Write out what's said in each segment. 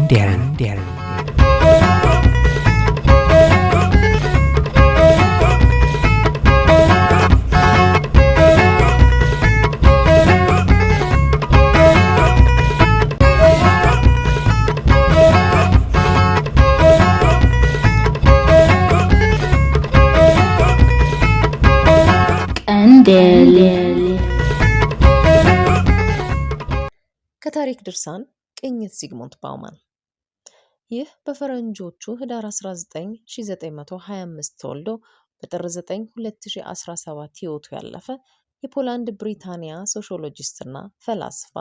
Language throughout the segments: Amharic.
Deren. ከታሪክ ድርሳን ቅኝት ዚግሙንት ባውማን። ይህ በፈረንጆቹ ህዳር 1925 ተወልዶ በጥር 9 2017 ህይወቱ ያለፈ የፖላንድ ብሪታንያ ሶሺዮሎጂስትና ፈላስፋ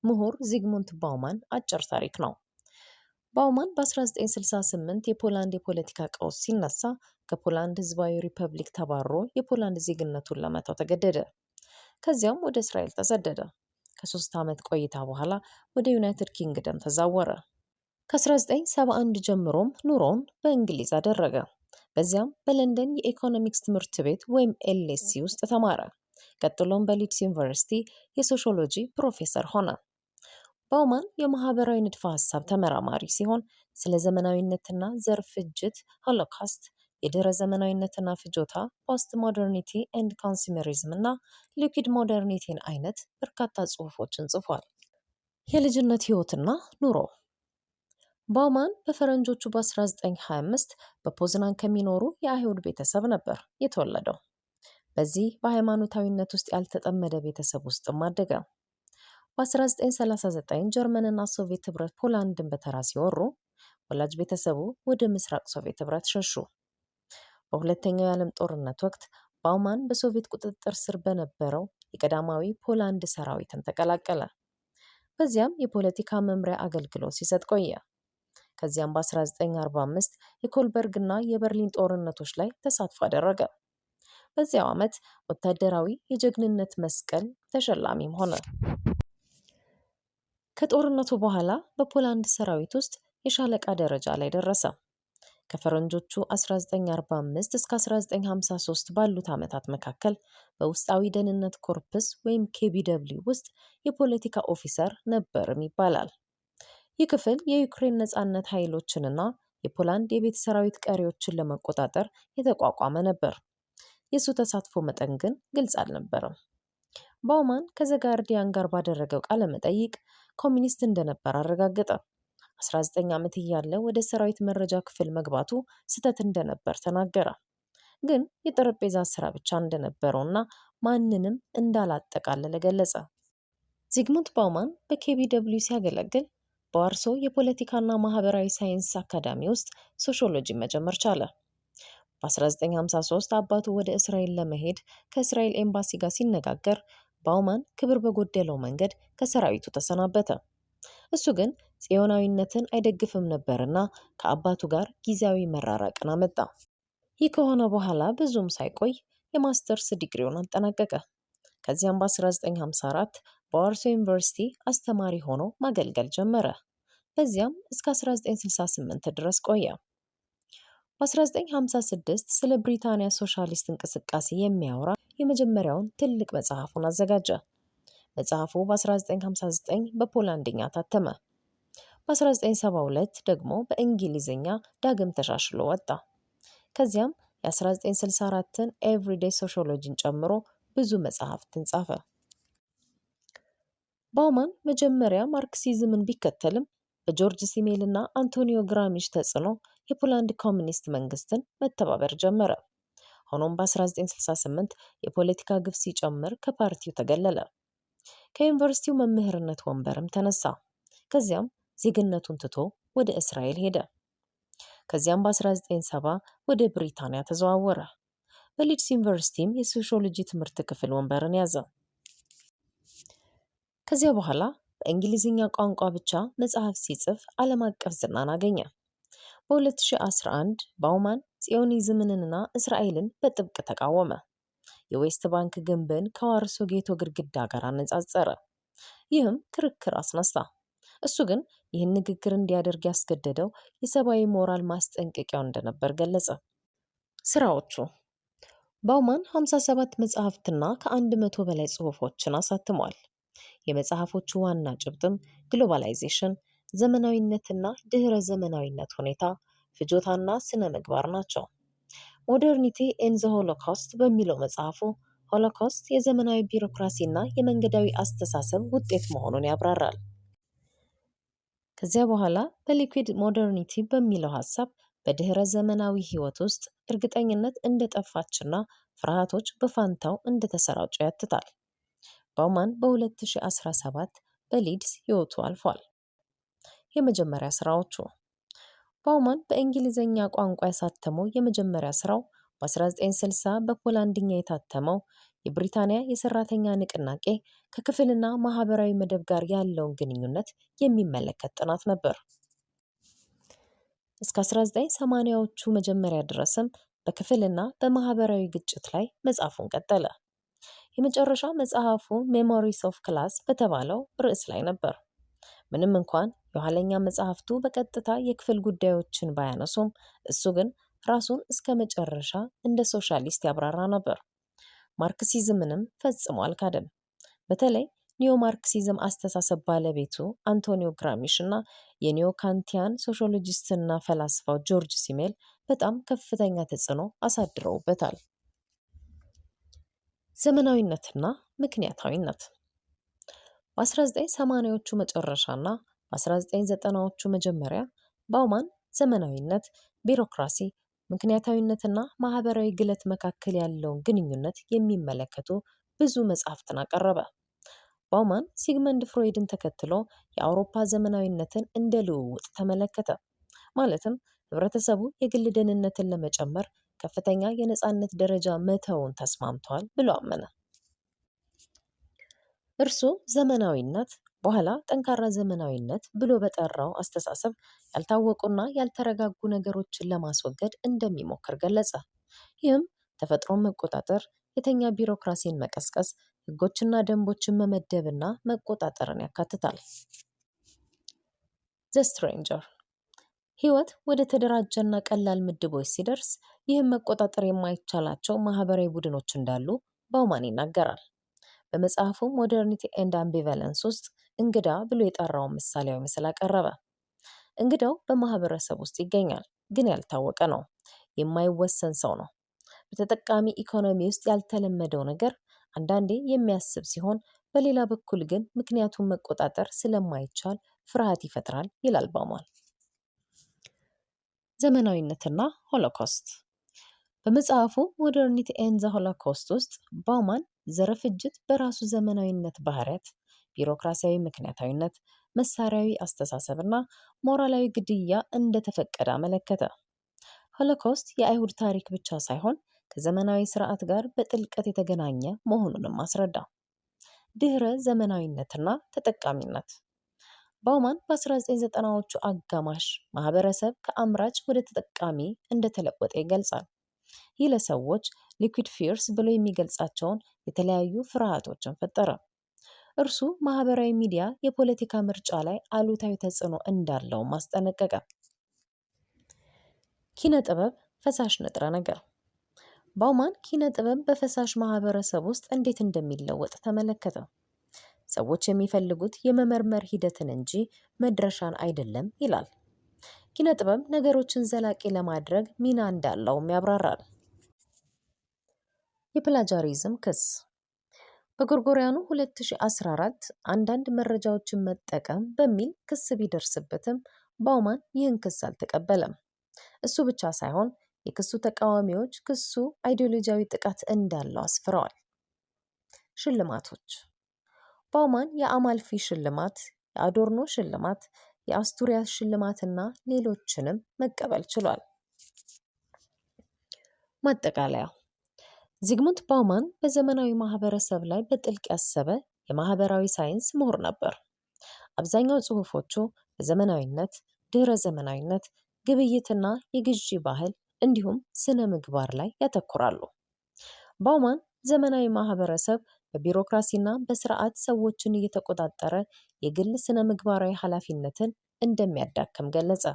ምሁር ዚግሙንት ባውማን አጭር ታሪክ ነው። ባውማን በ1968 የፖላንድ የፖለቲካ ቀውስ ሲነሳ ከፖላንድ ህዝባዊ ሪፐብሊክ ተባሮ የፖላንድ ዜግነቱን ለመተው ተገደደ። ከዚያም ወደ እስራኤል ተሰደደ። ከ3 ዓመት ቆይታ በኋላ ወደ ዩናይትድ ኪንግደም ተዛወረ። ከ1971 ጀምሮም ኑሮውን በእንግሊዝ አደረገ። በዚያም በለንደን የኢኮኖሚክስ ትምህርት ቤት ወይም ኤልኤሲ ውስጥ ተማረ። ቀጥሎም በሊድስ ዩኒቨርሲቲ የሶሺዮሎጂ ፕሮፌሰር ሆነ። ባውማን የማህበራዊ ንድፈ ሐሳብ ተመራማሪ ሲሆን ስለ ዘመናዊነትና ዘር ፍጅት፣ ሆሎካስት፣ የድህረ ዘመናዊነትና ፍጆታ፣ ፖስት ሞደርኒቲ ኤንድ ኮንሱመሪዝም እና ሊኩዊድ ሞደርኒቲን አይነት በርካታ ጽሑፎችን ጽፏል። የልጅነት ህይወትና ኑሮ። ባውማን በፈረንጆቹ በ1925 በፖዝናን ከሚኖሩ የአይሁድ ቤተሰብ ነበር የተወለደው። በዚህ በሃይማኖታዊነት ውስጥ ያልተጠመደ ቤተሰብ ውስጥም አደገ። በ1939 ጀርመንና ሶቪየት ህብረት ፖላንድን በተራ ሲወሩ ወላጅ ቤተሰቡ ወደ ምስራቅ ሶቪየት ህብረት ሸሹ። በሁለተኛው የዓለም ጦርነት ወቅት ባውማን በሶቪየት ቁጥጥር ስር በነበረው የቀዳማዊ ፖላንድ ሰራዊትን ተቀላቀለ። በዚያም የፖለቲካ መምሪያ አገልግሎት ሲሰጥ ቆየ። ከዚያም በ1945 የኮልበርግ እና የበርሊን ጦርነቶች ላይ ተሳትፎ አደረገ። በዚያው ዓመት ወታደራዊ የጀግንነት መስቀል ተሸላሚም ሆነ። ከጦርነቱ በኋላ በፖላንድ ሰራዊት ውስጥ የሻለቃ ደረጃ ላይ ደረሰ። ከፈረንጆቹ 1945 እስከ 1953 ባሉት ዓመታት መካከል በውስጣዊ ደህንነት ኮርፕስ ወይም ኬቢደብሊው ውስጥ የፖለቲካ ኦፊሰር ነበርም ይባላል። ይህ ክፍል የዩክሬን ነጻነት ኃይሎችንና የፖላንድ የቤት ሰራዊት ቀሪዎችን ለመቆጣጠር የተቋቋመ ነበር። የሱ ተሳትፎ መጠን ግን ግልጽ አልነበረም። ባውማን ከዘጋርዲያን ጋር ባደረገው ቃለ መጠይቅ ኮሚኒስት እንደነበር አረጋገጠ። 19 ዓመት እያለ ወደ ሰራዊት መረጃ ክፍል መግባቱ ስህተት እንደነበር ተናገረ። ግን የጠረጴዛ ስራ ብቻ እንደነበረውና ማንንም እንዳላጠቃለለ ገለጸ። ዚግሙንት ባውማን በኬቢደብሊው ሲያገለግል በዋርሶ የፖለቲካና ማህበራዊ ሳይንስ አካዳሚ ውስጥ ሶሺዮሎጂ መጀመር ቻለ። በ1953 አባቱ ወደ እስራኤል ለመሄድ ከእስራኤል ኤምባሲ ጋር ሲነጋገር ባውማን ክብር በጎደለው መንገድ ከሰራዊቱ ተሰናበተ። እሱ ግን ጽዮናዊነትን አይደግፍም ነበርና ከአባቱ ጋር ጊዜያዊ መራራቅን አመጣ። ይህ ከሆነ በኋላ ብዙም ሳይቆይ የማስተርስ ዲግሪውን አጠናቀቀ። ከዚያም በ1954 በዋርሶ ዩኒቨርሲቲ አስተማሪ ሆኖ ማገልገል ጀመረ። በዚያም እስከ 1968 ድረስ ቆየ። በ1956 ስለ ብሪታንያ ሶሻሊስት እንቅስቃሴ የሚያወራ የመጀመሪያውን ትልቅ መጽሐፉን አዘጋጀ። መጽሐፉ በ1959 በፖላንድኛ ታተመ። በ1972 ደግሞ በእንግሊዝኛ ዳግም ተሻሽሎ ወጣ። ከዚያም የ1964ን ኤቭሪዴይ ሶሺዮሎጂን ጨምሮ ብዙ መጽሐፍትን ጻፈ። ባውማን መጀመሪያ ማርክሲዝምን ቢከተልም በጆርጅ ሲሜል እና አንቶኒዮ ግራሚሽ ተጽዕኖ የፖላንድ ኮሚኒስት መንግስትን መተባበር ጀመረ። ሆኖም በ1968 የፖለቲካ ግፍ ሲጨምር ከፓርቲው ተገለለ። ከዩኒቨርሲቲው መምህርነት ወንበርም ተነሳ። ከዚያም ዜግነቱን ትቶ ወደ እስራኤል ሄደ። ከዚያም በ1970 ወደ ብሪታንያ ተዘዋወረ። በሊድስ ዩኒቨርሲቲም የሶሺዮሎጂ ትምህርት ክፍል ወንበርን ያዘ። ከዚያ በኋላ በእንግሊዝኛ ቋንቋ ብቻ መጽሐፍ ሲጽፍ ዓለም አቀፍ ዝናን አገኘ። በ2011 ባውማን ጽዮኒዝምንና እስራኤልን በጥብቅ ተቃወመ። የዌስት ባንክ ግንብን ከዋርሶ ጌቶ ግድግዳ ጋር አነጻጸረ። ይህም ክርክር አስነሳ። እሱ ግን ይህን ንግግር እንዲያደርግ ያስገደደው የሰብአዊ ሞራል ማስጠንቀቂያው እንደነበር ገለጸ። ስራዎቹ ባውማን 57 መጽሐፍትና ከ100 በላይ ጽሑፎችን አሳትሟል። የመጽሐፎቹ ዋና ጭብጥም ግሎባላይዜሽን፣ ዘመናዊነትና ድህረ ዘመናዊነት ሁኔታ፣ ፍጆታና ስነ ምግባር ናቸው። ሞደርኒቲ ኤንድ ዘ ሆሎካውስት በሚለው መጽሐፉ ሆሎካውስት የዘመናዊ ቢሮክራሲና የመንገዳዊ አስተሳሰብ ውጤት መሆኑን ያብራራል። ከዚያ በኋላ በሊኩዊድ ሞደርኒቲ በሚለው ሐሳብ በድህረ ዘመናዊ ሕይወት ውስጥ እርግጠኝነት እንደጠፋችና ፍርሃቶች በፋንታው እንደተሰራጩ ያትታል። ባውማን በ2017 በሊድስ ሕይወቱ አልፏል። የመጀመሪያ ስራዎቹ ባውማን በእንግሊዝኛ ቋንቋ ያሳተመው የመጀመሪያ ስራው በ1960 በፖላንድኛ የታተመው የብሪታንያ የሰራተኛ ንቅናቄ ከክፍልና ማህበራዊ መደብ ጋር ያለውን ግንኙነት የሚመለከት ጥናት ነበር። እስከ 1980ዎቹ መጀመሪያ ድረስም በክፍልና በማህበራዊ ግጭት ላይ መጽሐፉን ቀጠለ። የመጨረሻ መጽሐፉ ሜሞሪስ ኦፍ ክላስ በተባለው ርዕስ ላይ ነበር። ምንም እንኳን የኋለኛ መጽሐፍቱ በቀጥታ የክፍል ጉዳዮችን ባያነሱም እሱ ግን ራሱን እስከ መጨረሻ እንደ ሶሻሊስት ያብራራ ነበር። ማርክሲዝምንም ፈጽሞ አልካደም። በተለይ ኒዮ ማርክሲዝም አስተሳሰብ ባለቤቱ አንቶኒዮ ግራሚሽ እና የኒዮ ካንቲያን ሶሻሎጂስትና ፈላስፋው ጆርጅ ሲሜል በጣም ከፍተኛ ተጽዕኖ አሳድረውበታል። ዘመናዊነትና ምክንያታዊነት በ1980ዎቹ መጨረሻና በ1990ዎቹ መጀመሪያ ባውማን ዘመናዊነት፣ ቢሮክራሲ፣ ምክንያታዊነትና ማህበራዊ ግለት መካከል ያለውን ግንኙነት የሚመለከቱ ብዙ መጽሐፍትን አቀረበ። ባውማን ሲግመንድ ፍሮይድን ተከትሎ የአውሮፓ ዘመናዊነትን እንደ ልውውጥ ተመለከተ። ማለትም ህብረተሰቡ የግል ደህንነትን ለመጨመር ከፍተኛ የነፃነት ደረጃ መተውን ተስማምተዋል ብሎ አመነ። እርሱ ዘመናዊነት በኋላ ጠንካራ ዘመናዊነት ብሎ በጠራው አስተሳሰብ ያልታወቁና ያልተረጋጉ ነገሮችን ለማስወገድ እንደሚሞክር ገለጸ። ይህም ተፈጥሮን መቆጣጠር፣ የተኛ ቢሮክራሲን መቀስቀስ፣ ህጎችና ደንቦችን መመደብና መቆጣጠርን ያካትታል። ዘ ስትሬንጀር ህይወት ወደ ተደራጀና ቀላል ምድቦች ሲደርስ ይህም መቆጣጠር የማይቻላቸው ማህበራዊ ቡድኖች እንዳሉ ባውማን ይናገራል። በመጽሐፉ ሞደርኒቲ ኤንድ አምቢቫለንስ ውስጥ እንግዳ ብሎ የጠራውን ምሳሌያዊ ምስል አቀረበ። እንግዳው በማህበረሰብ ውስጥ ይገኛል፣ ግን ያልታወቀ ነው። የማይወሰን ሰው ነው። በተጠቃሚ ኢኮኖሚ ውስጥ ያልተለመደው ነገር አንዳንዴ የሚያስብ ሲሆን፣ በሌላ በኩል ግን ምክንያቱን መቆጣጠር ስለማይቻል ፍርሃት ይፈጥራል ይላል ባውማን። ዘመናዊነትና ሆሎኮስት በመጽሐፉ ሞደርኒቲ ኤንድ ዘ ሆሎኮስት ውስጥ ባውማን ዘረ ፍጅት በራሱ ዘመናዊነት ባህሪያት፣ ቢሮክራሲያዊ ምክንያታዊነት፣ መሳሪያዊ አስተሳሰብና ሞራላዊ ግድያ እንደተፈቀደ አመለከተ። ሆሎኮስት የአይሁድ ታሪክ ብቻ ሳይሆን ከዘመናዊ ስርዓት ጋር በጥልቀት የተገናኘ መሆኑንም አስረዳ። ድህረ ዘመናዊነትና ተጠቃሚነት ባውማን በ1990ዎቹ አጋማሽ ማህበረሰብ ከአምራች ወደ ተጠቃሚ እንደተለወጠ ይገልጻል። ይህ ለሰዎች ሊኩዊድ ፊርስ ብሎ የሚገልጻቸውን የተለያዩ ፍርሃቶችን ፈጠረ። እርሱ ማህበራዊ ሚዲያ የፖለቲካ ምርጫ ላይ አሉታዊ ተጽዕኖ እንዳለው ማስጠነቀቀ። ኪነ ጥበብ ፈሳሽ ንጥረ ነገር ባውማን ኪነ ጥበብ በፈሳሽ ማህበረሰብ ውስጥ እንዴት እንደሚለወጥ ተመለከተ። ሰዎች የሚፈልጉት የመመርመር ሂደትን እንጂ መድረሻን አይደለም ይላል። ኪነ ጥበብ ነገሮችን ዘላቂ ለማድረግ ሚና እንዳለውም ያብራራል። የፕላጃሪዝም ክስ በጎርጎሪያኑ 2014 አንዳንድ መረጃዎችን መጠቀም በሚል ክስ ቢደርስበትም ባውማን ይህን ክስ አልተቀበለም። እሱ ብቻ ሳይሆን የክሱ ተቃዋሚዎች ክሱ አይዲዮሎጂያዊ ጥቃት እንዳለው አስፍረዋል። ሽልማቶች ባውማን የአማልፊ ሽልማት፣ የአዶርኖ ሽልማት፣ የአስቱሪያስ ሽልማትና ሌሎችንም መቀበል ችሏል። ማጠቃለያ ዚግሙንት ባውማን በዘመናዊ ማህበረሰብ ላይ በጥልቅ ያሰበ የማህበራዊ ሳይንስ ምሁር ነበር። አብዛኛው ጽሑፎቹ በዘመናዊነት፣ ድህረ ዘመናዊነት፣ ግብይትና የግዢ ባህል እንዲሁም ስነ ምግባር ላይ ያተኩራሉ። ባውማን ዘመናዊ ማህበረሰብ በቢሮክራሲና በስርዓት ሰዎችን እየተቆጣጠረ የግል ስነ ምግባራዊ ኃላፊነትን እንደሚያዳክም ገለጸ።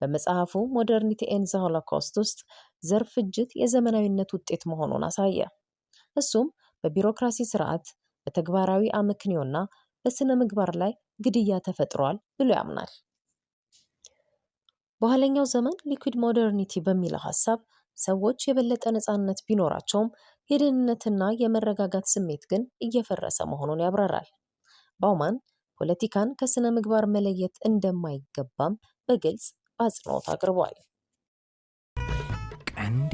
በመጽሐፉ ሞደርኒቲ ኤንድ ዘ ሆሎኮስት ውስጥ ዘር ፍጅት የዘመናዊነት ውጤት መሆኑን አሳየ። እሱም በቢሮክራሲ ስርዓት፣ በተግባራዊ አመክንዮና በስነ ምግባር ላይ ግድያ ተፈጥሯል ብሎ ያምናል። በኋለኛው ዘመን ሊኩዊድ ሞደርኒቲ በሚለው ሀሳብ ሰዎች የበለጠ ነፃነት ቢኖራቸውም የደህንነትና የመረጋጋት ስሜት ግን እየፈረሰ መሆኑን ያብራራል። ባውማን ፖለቲካን ከስነ ምግባር መለየት እንደማይገባም በግልጽ አጽንኦት አቅርቧል። ቀንድ